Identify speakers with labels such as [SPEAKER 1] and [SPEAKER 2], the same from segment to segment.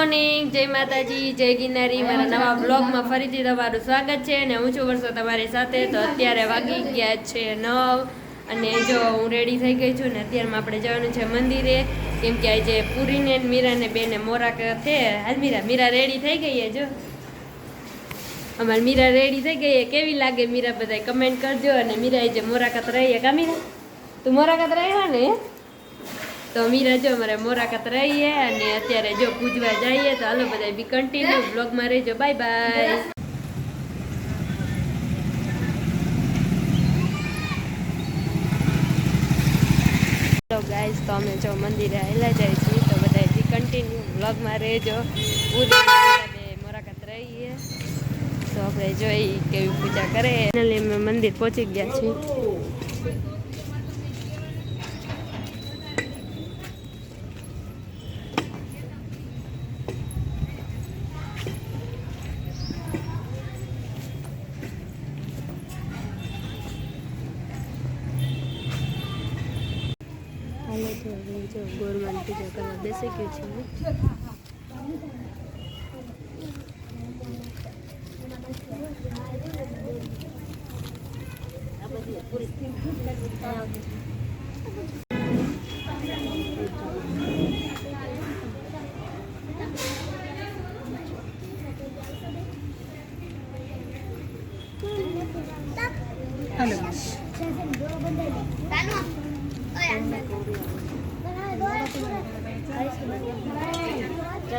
[SPEAKER 1] Morning, જય માતાજી, જય ગિરનારી। મારા નવા બ્લોગમાં ફરીથી તમારું સ્વાગત છે અને હું છું વર્ષો તમારી સાથે। તો અત્યારે વાગી ગયા છે 9 અને જો હું રેડી થઈ ગઈ છું ને અત્યારમાં આપણે જવાનું છે મંદિરે, કેમ કે આજે પૂરીને મીરાને બેને મોરાક છે। હાલ મીરા રેડી થઈ ગઈ છે। જો અમારી મીરા રેડી થઈ ગઈ છે, કેવી લાગે મીરા બધાય કમેન્ટ કરજો। અને મીરાએ જે મોરાકત રહી કા મીરા, તું મોરાકત રહ્યા ને? તો મીરા જો અમારે મોરાકત રહીએ અને અત્યારે જો પૂજવા જઈએ। તો હાલો બધા બી કન્ટિન્યુ બ્લોગમાં રહેજો। Bye bye. હેલો ગાઈઝ, તો અમે જો મંદિરે આવેલા જાય છીએ, તો બધા બી કન્ટિન્યુ બ્લોગમાં રહેજો। પૂરી મોરાકત રહીએ તો આપણે જોઈ કેવી પૂજા કરે। ફાઇનલી અમે મંદિર પહોંચી ગયા છીએ। જો ગોરમાની પૂજા કરવા બેસી ગયું છે।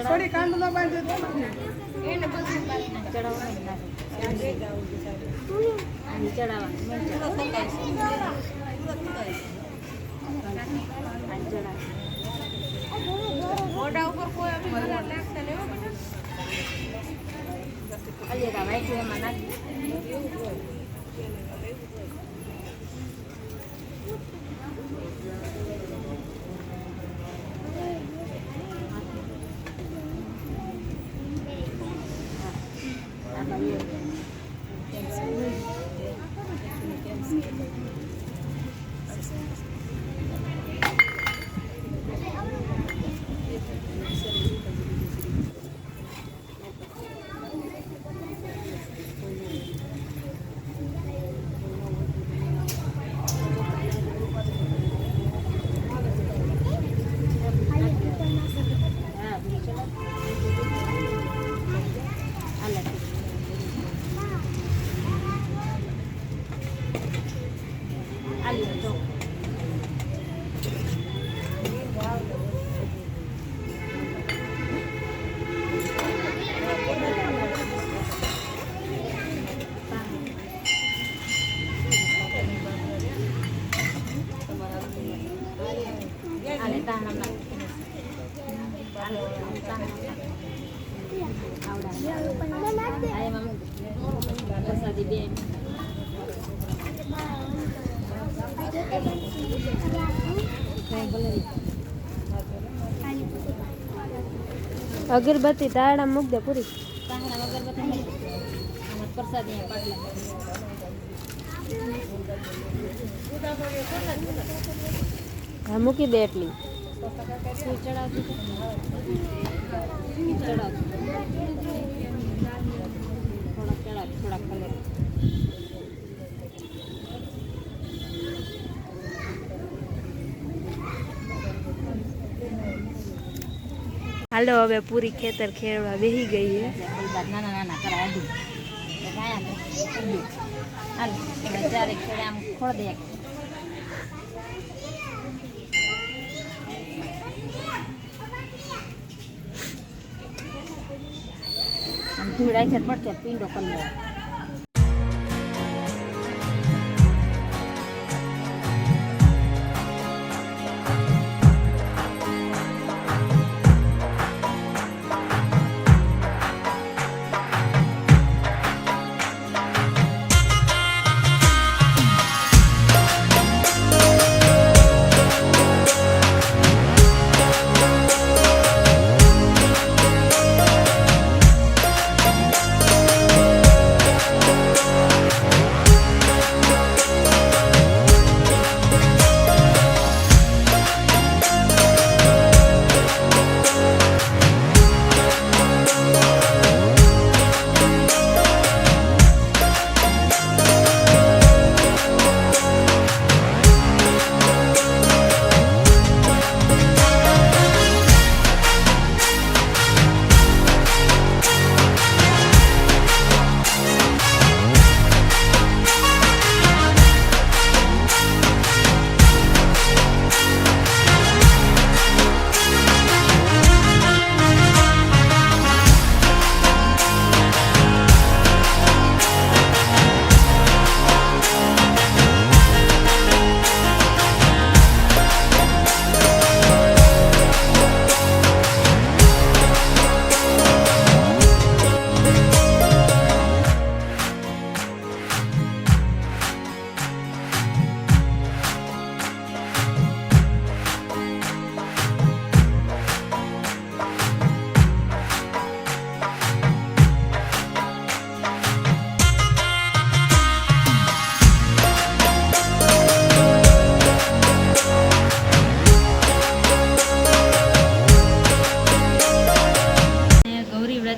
[SPEAKER 2] સોરી કાંડ ન બાંધે તો એને મોઢા ઉપર કોઈ લાગશે ને એમાં નાખી અગરબત્તી તાળા મૂક દે પૂરી। હા મૂકી દે એટલી હાલો હવે પૂરી ખેતર ખેડવા બેસી ગઈ છે।
[SPEAKER 3] નાના કરાય ચારે ખેડે આમ ખોળ દે ધૂળાઈ છે પડશે પીંડો કરી લે।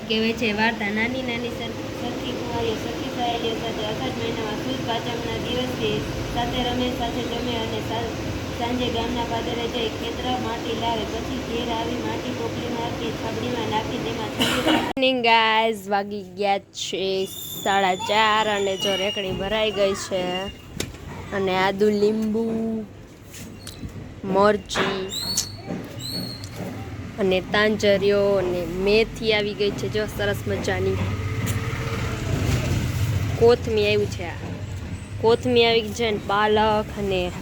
[SPEAKER 1] કહેવાય છે વાર્તા નાની નાની સરખી કુંવારીઓ સરખી સહેલીઓ સાથે અષાઢ મહિનામાં સુદ પાંચમના દિવસે સાથે રમે સાથે જમે અને સાંજે ગામના પાદરે જઈ ખેતરા માટી લાવે પછી ઘેર આવી માટી ટોપલીમાં કે છાબડીમાં નાખી તેમાં મોર્નિંગ ગાઈઝ વાગી ગયા છે 4:30 અને જો રેકડી ભરાઈ ગઈ છે અને આદુ લીંબુ મરચી અને તાંજરીઓ અને મેથી આવી ગઈ છે જો સરસ મજાની કોથમી આવ્યું છે કોથમી આવી ગઈ છે ને પાલક અને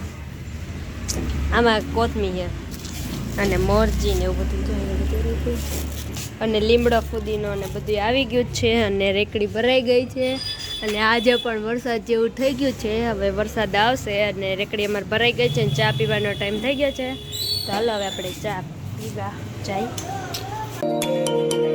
[SPEAKER 1] આમાં કોથમી છે અને મરચી ને એવું બધું અને લીમડો ફુદીનો ને બધું આવી ગયું છે અને રેકડી ભરાઈ ગઈ છે અને આજે પણ વરસાદ જેવું થઈ ગયું છે હવે વરસાદ આવશે અને રેકડી અમારે ભરાઈ ગઈ છે અને ચા પીવાનો ટાઈમ થઈ ગયો છે તો હાલો હવે આપણે ચા પીવા જાય